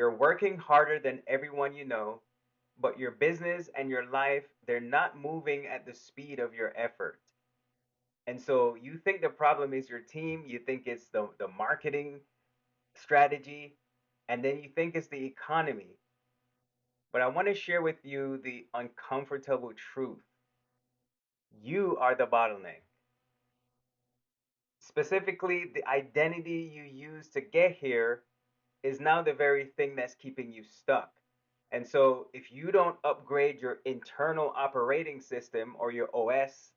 You're working harder than everyone you know, but your business and your life, they're not moving at the speed of your effort. And so you think the problem is your team, you think it's the marketing strategy, and then you think it's the economy. But I want to share with you the uncomfortable truth. You are the bottleneck. Specifically, the identity you use to get here is now the very thing that's keeping you stuck. And so, if you don't upgrade your internal operating system or your OS,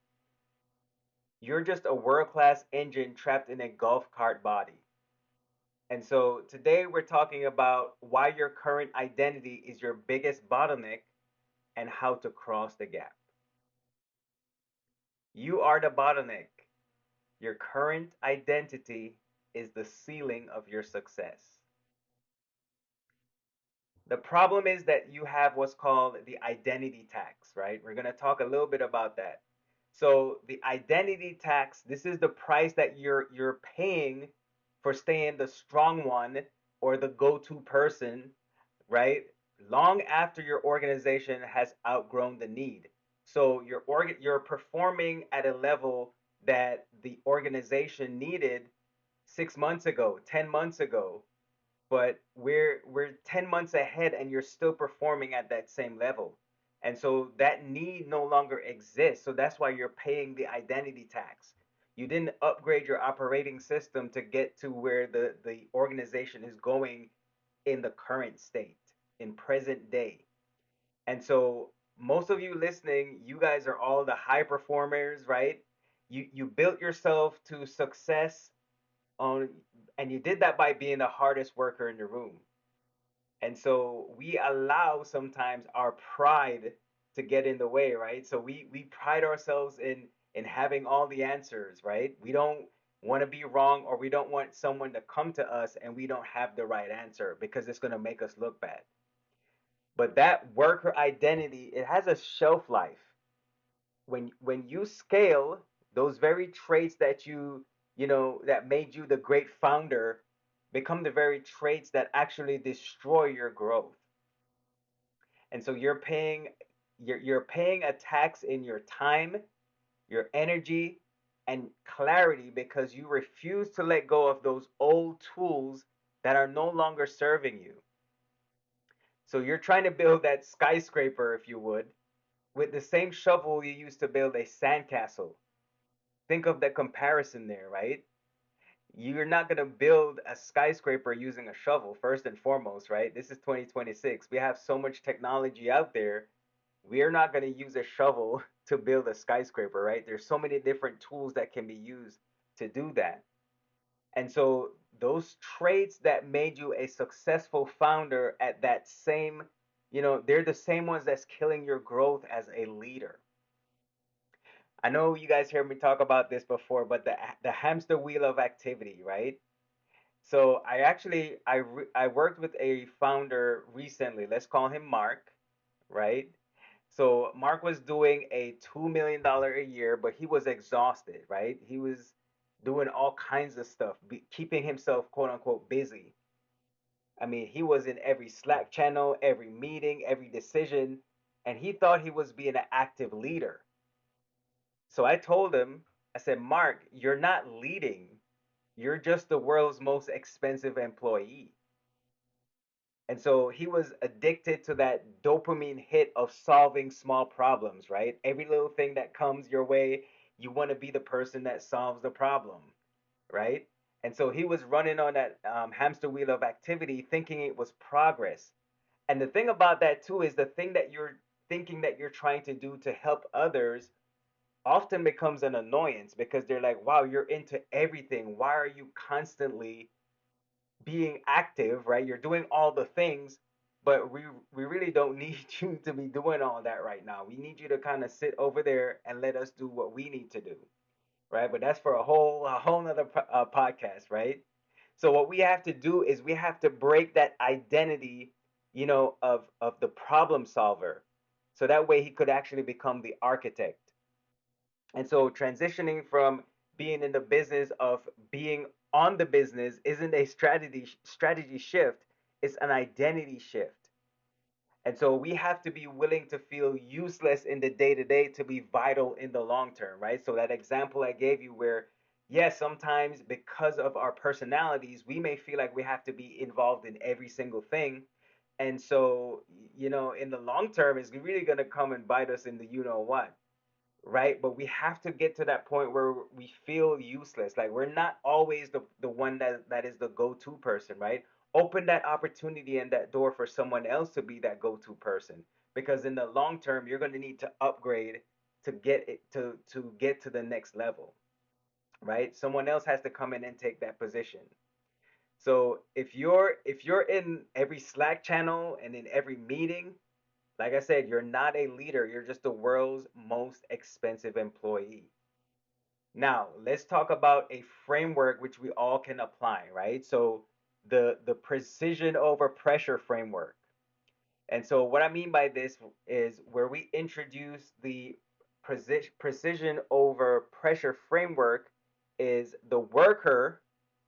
you're just a world class engine trapped in a golf cart body. And so, today we're talking about why your current identity is your biggest bottleneck and how to cross the gap. You are the bottleneck. Your current identity is the ceiling of your success. The problem is that you have what's called the identity tax, right? We're going to talk a little bit about that. So the identity tax, this is the price that you're paying for staying the strong one or the go-to person, right? Long after your organization has outgrown the need. So you're performing at a level that the organization needed 6 months ago, 10 months ago, but we're 10 months ahead and you're still performing at that same level. And so that need no longer exists. So that's why you're paying the identity tax. You didn't upgrade your operating system to get to where the organization is going in the current state, in present day. And so most of you listening, you guys are all the high performers, right? You built yourself to success on, and you did that by being the hardest worker in the room. And so we allow sometimes our pride to get in the way, right? So we pride ourselves in having all the answers, right? We don't want to be wrong, or we don't want someone to come to us and we don't have the right answer because it's going to make us look bad. But that worker identity, it has a shelf life. When you scale, those very traits that that made you the great founder become the very traits that actually destroy your growth. And so you're paying a tax in your time, your energy, and clarity because you refuse to let go of those old tools that are no longer serving you. So you're trying to build that skyscraper, if you would, with the same shovel you used to build a sandcastle. Think of the comparison there, right? You're not going to build a skyscraper using a shovel, first and foremost, right? This is 2026. We have so much technology out there. We're not going to use a shovel to build a skyscraper, right? There's so many different tools that can be used to do that. And so those traits that made you a successful founder at that same, they're the same ones that's killing your growth as a leader. I know you guys heard me talk about this before, but the hamster wheel of activity, right? So I worked with a founder recently. Let's call him Mark, right? So Mark was doing a $2 million a year, but he was exhausted, right? He was doing all kinds of stuff, keeping himself quote unquote busy. I mean, he was in every Slack channel, every meeting, every decision, and he thought he was being an active leader. So I told him, I said, Mark, you're not leading. You're just the world's most expensive employee. And so he was addicted to that dopamine hit of solving small problems, right? Every little thing that comes your way, you want to be the person that solves the problem, right? And so he was running on that hamster wheel of activity, thinking it was progress. And the thing about that too is the thing that you're thinking that you're trying to do to help others often becomes an annoyance because they're like, wow, you're into everything. Why are you constantly being active, right? You're doing all the things, but we really don't need you to be doing all that right now. We need you to kind of sit over there and let us do what we need to do, right? But that's for a whole nother podcast, right? So what we have to do is we have to break that identity, of the problem solver, so that way he could actually become the architect. And so transitioning from being in the business of being on the business isn't a strategy shift. It's an identity shift. And so we have to be willing to feel useless in the day to day to be vital in the long term, right? So that example I gave you where, yes, sometimes because of our personalities, we may feel like we have to be involved in every single thing. And so, in the long term, it's really going to come and bite us in the you know what, right? But we have to get to that point where we feel useless. Like we're not always the one that is the go-to person, right? Open that opportunity and that door for someone else to be that go-to person. Because in the long term, you're going to need to upgrade to get it to get to the next level, right? Someone else has to come in and take that position. So if you're in every Slack channel and in every meeting, like I said, you're not a leader. You're just the world's most expensive employee. Now, let's talk about a framework which we all can apply, right? So the precision over pressure framework. And so what I mean by this is where we introduce the precision over pressure framework is the worker,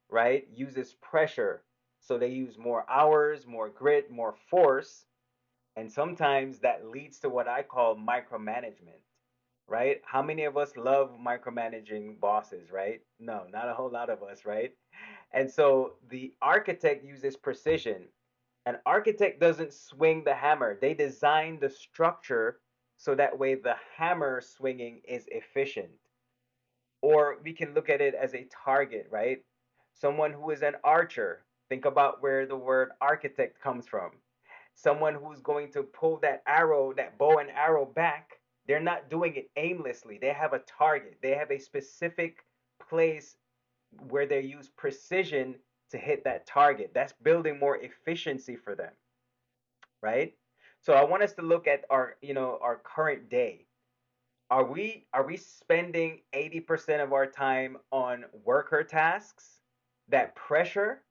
right, uses pressure. So they use more hours, more grit, more force, and sometimes that leads to what I call micromanagement, right? How many of us love micromanaging bosses, right? No, not a whole lot of us, right? And so the architect uses precision. An architect doesn't swing the hammer, they design the structure so that way the hammer swinging is efficient. Or we can look at it as a target, right? Someone who is an archer, think about where the word architect comes from. Someone who's going to pull that arrow, that bow and arrow back, they're not doing it aimlessly. They have a target, they have a specific place where they use precision to hit that target. That's building more efficiency for them, right? So I want us to look at our current day. Are we spending 80% of our time on worker tasks that pressure?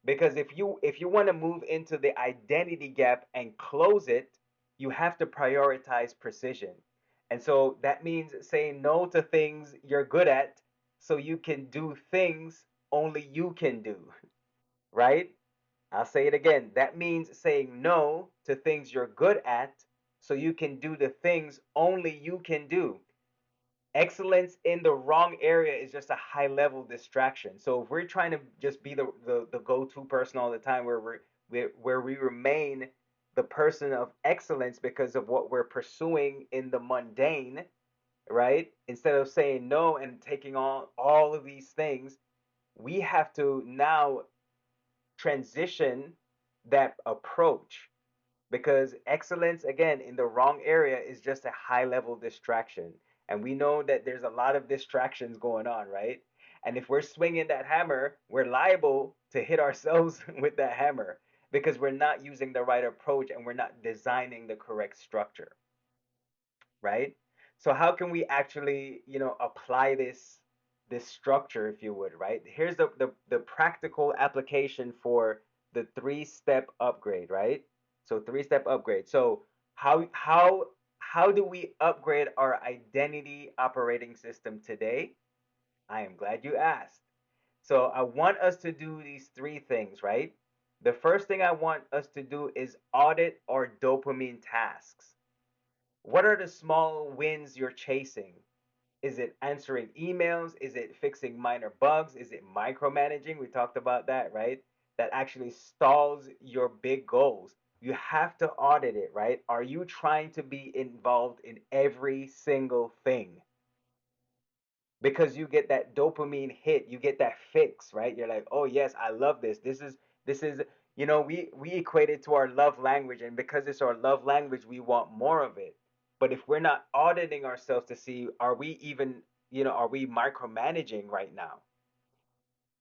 Because if you want to move into the identity gap and close it, you have to prioritize precision. And so that means saying no to things you're good at so you can do things only you can do, right? I'll say it again. That means saying no to things you're good at so you can do the things only you can do. Excellence in the wrong area is just a high level distraction. So if we're trying to just be the go-to person all the time where we remain the person of excellence because of what we're pursuing in the mundane, right? Instead of saying no and taking on all of these things, we have to now transition that approach because excellence again in the wrong area is just a high level distraction, and we know that there's a lot of distractions going on, right? And if we're swinging that hammer, we're liable to hit ourselves with that hammer because we're not using the right approach and we're not designing the correct structure, right? So how can we actually apply this structure, if you would, right? Here's the practical application for the three-step upgrade, right? So three-step upgrade. So how do we upgrade our identity operating system today? I am glad you asked. So I want us to do these three things, right? The first thing I want us to do is audit our dopamine tasks. What are the small wins you're chasing? Is it answering emails? Is it fixing minor bugs? Is it micromanaging? We talked about that, right? That actually stalls your big goals. You have to audit it, right? Are you trying to be involved in every single thing? Because you get that dopamine hit, you get that fix, right? You're like, "Oh yes, I love this. This is we equate it to our love language, and because it's our love language, we want more of it. But if we're not auditing ourselves to see are we even, are we micromanaging right now?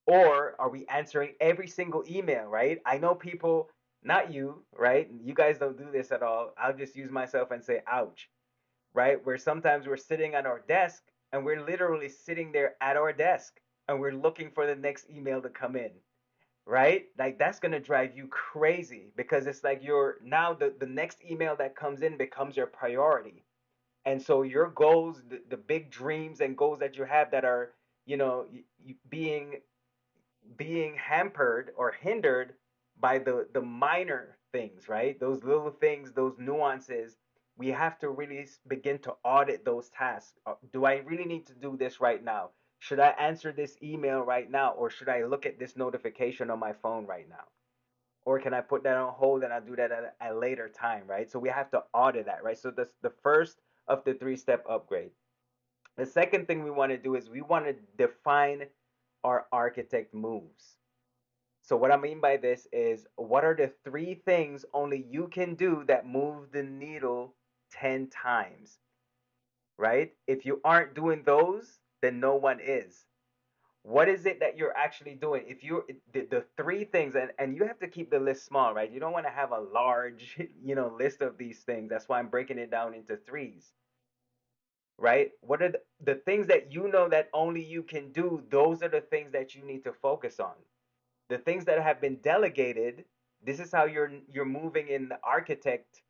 Or are we answering every single email, right? I know people, not you, right? You guys don't do this at all. I'll just use myself and say, ouch, right? Where sometimes we're sitting at our desk and we're literally sitting there at our desk and we're looking for the next email to come in, right? Like that's going to drive you crazy because it's like you're now the next email that comes in becomes your priority. And so your goals, the big dreams and goals that you have that are, being hampered or hindered by the minor things, right? Those little things, those nuances. We have to really begin to audit those tasks. Do I really need to do this right now? Should I answer this email right now, or should I look at this notification on my phone right now? Or can I put that on hold and I'll do that at a later time, right? So we have to audit that, right? So that's the first of the three-step upgrade. The second thing we want to do is we want to define our architect moves. So what I mean by this is what are the three things only you can do that move the needle 10 times, right? If you aren't doing those, then no one is. What is it that you're actually doing? If you the three things, and you have to keep the list small, right? You don't want to have a large, list of these things. That's why I'm breaking it down into threes, right? What are the things that you know that only you can do? Those are the things that you need to focus on. The things that have been delegated, this is how you're moving in the architect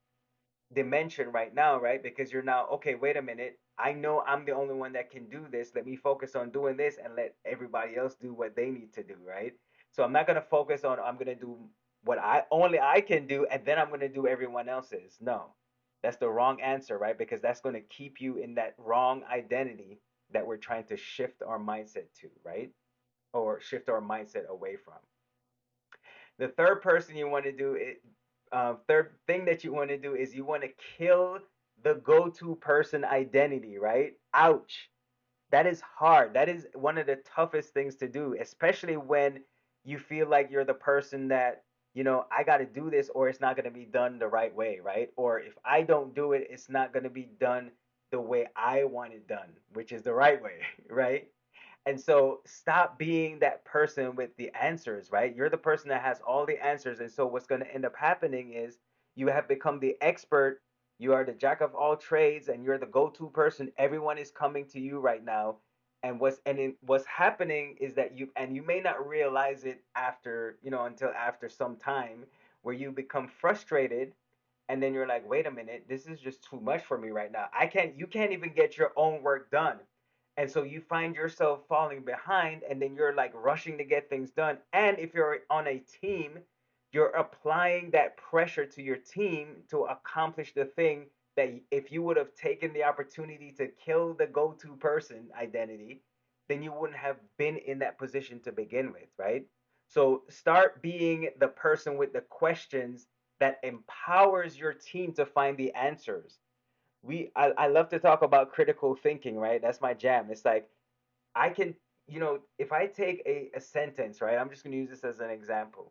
dimension right now, right? Because you're now, okay, wait a minute. I know I'm the only one that can do this. Let me focus on doing this and let everybody else do what they need to do, right? So I'm not going to focus on I'm going to do what I can do and then I'm going to do everyone else's. No. That's the wrong answer, right? Because that's going to keep you in that wrong identity that we're trying to shift our mindset to, right? Or shift our mindset away from. The third person you want to do it, third thing that you want to do is you want to kill the go-to person identity, right? Ouch. That is hard. That is one of the toughest things to do, especially when you feel like you're the person that, I got to do this or it's not going to be done the right way, right? Or if I don't do it, it's not going to be done the way I want it done, which is the right way, right? And so stop being that person with the answers, right? You're the person that has all the answers. And so what's going to end up happening is you have become the expert. You are the jack of all trades and you're the go-to person. Everyone is coming to you right now. And what's happening is that you may not realize it after, until after some time where you become frustrated and then you're like, wait a minute, this is just too much for me right now. You can't even get your own work done. And so you find yourself falling behind and then you're like rushing to get things done. And if you're on a team, you're applying that pressure to your team to accomplish the thing that if you would have taken the opportunity to kill the go-to person identity, then you wouldn't have been in that position to begin with, right? So start being the person with the questions that empowers your team to find the answers. I love to talk about critical thinking, right? That's my jam. It's like I can, if I take a sentence, right? I'm just going to use this as an example.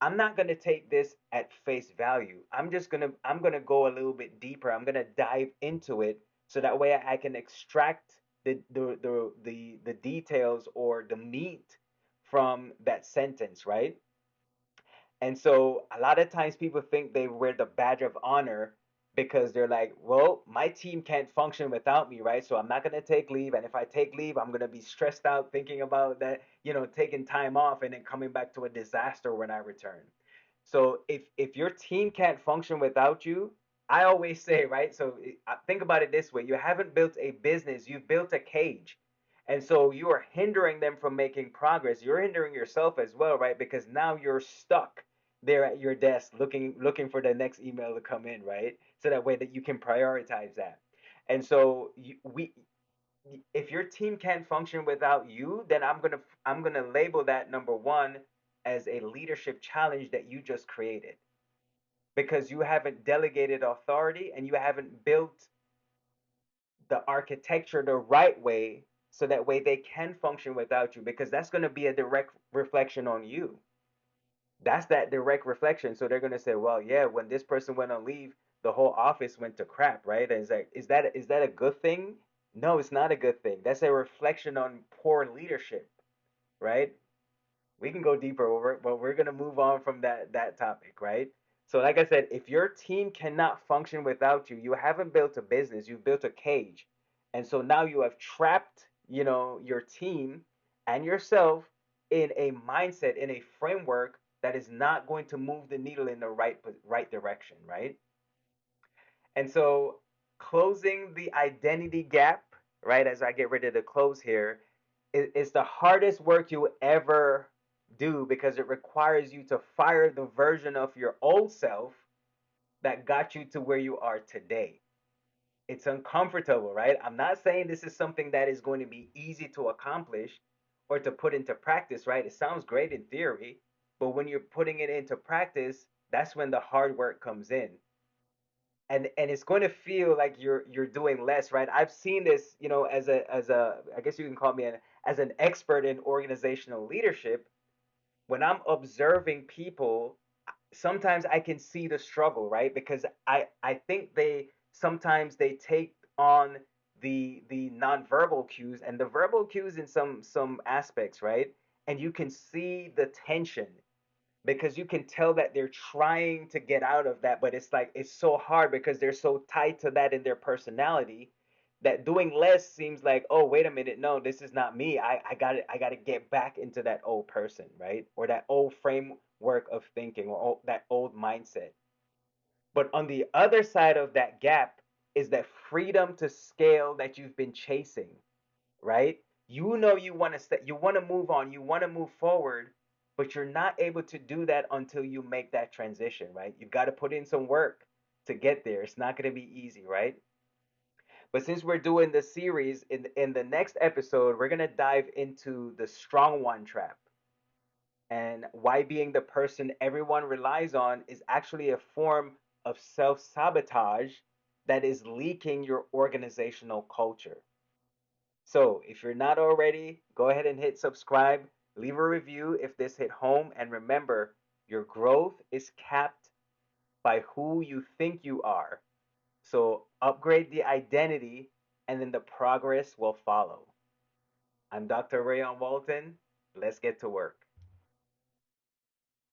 I'm not going to take this at face value. I'm going to go a little bit deeper. I'm going to dive into it so that way I can extract the details or the meat from that sentence, right? And so a lot of times people think they wear the badge of honor because they're like, well, my team can't function without me, right? So I'm not going to take leave. And if I take leave, I'm going to be stressed out thinking about that, taking time off and then coming back to a disaster when I return. So if your team can't function without you, I always say, right? So think about it this way: you haven't built a business, you've built a cage. And so you are hindering them from making progress. You're hindering yourself as well, right? Because now you're stuck there at your desk looking for the next email to come in, right? So that way that you can prioritize that. And so if your team can't function without you, then I'm gonna label that number one as a leadership challenge that you just created because you haven't delegated authority and you haven't built the architecture the right way so that way they can function without you because that's going to be a direct reflection on you. That's that direct reflection. So they're going to say, well, yeah, when this person went on leave, the whole office went to crap, right? And it's like, is that a good thing? No, it's not a good thing. That's a reflection on poor leadership, right? We can go deeper over it, but we're gonna move on from that topic, right? So, like I said, if your team cannot function without you, you haven't built a business, you've built a cage, and so now you have trapped, your team and yourself in a mindset, in a framework that is not going to move the needle in the right direction, right? And so, closing the identity gap, right? As I get ready to close here, is the hardest work you ever do because it requires you to fire the version of your old self that got you to where you are today. It's uncomfortable, right? I'm not saying this is something that is going to be easy to accomplish or to put into practice, right? It sounds great in theory, but when you're putting it into practice, that's when the hard work comes in. And it's going to feel like you're doing less, right? I've seen this, as a I guess you can call me as an expert in organizational leadership. When I'm observing people, sometimes I can see the struggle, right? Because I think they sometimes they take on the nonverbal cues and the verbal cues in some aspects, right? And you can see the tension because you can tell that they're trying to get out of that, but it's like it's so hard because they're so tied to that in their personality that doing less seems like, oh, wait a minute, no, this is not me. I got to get back into that old person, right? Or that old framework of thinking or that old mindset. But on the other side of that gap is that freedom to scale that you've been chasing, right? You know you want to you want to move on, you want to move forward, but you're not able to do that until you make that transition, right? You've got to put in some work to get there. It's not going to be easy, right? But since we're doing the series in the next episode, we're going to dive into the strong one trap and why being the person everyone relies on is actually a form of self-sabotage that is leaking your organizational culture. So, if you're not already, go ahead and hit subscribe, leave a review if this hit home, and remember, your growth is capped by who you think you are. So, upgrade the identity, and then the progress will follow. I'm Dr. Rayon Walton. Let's get to work.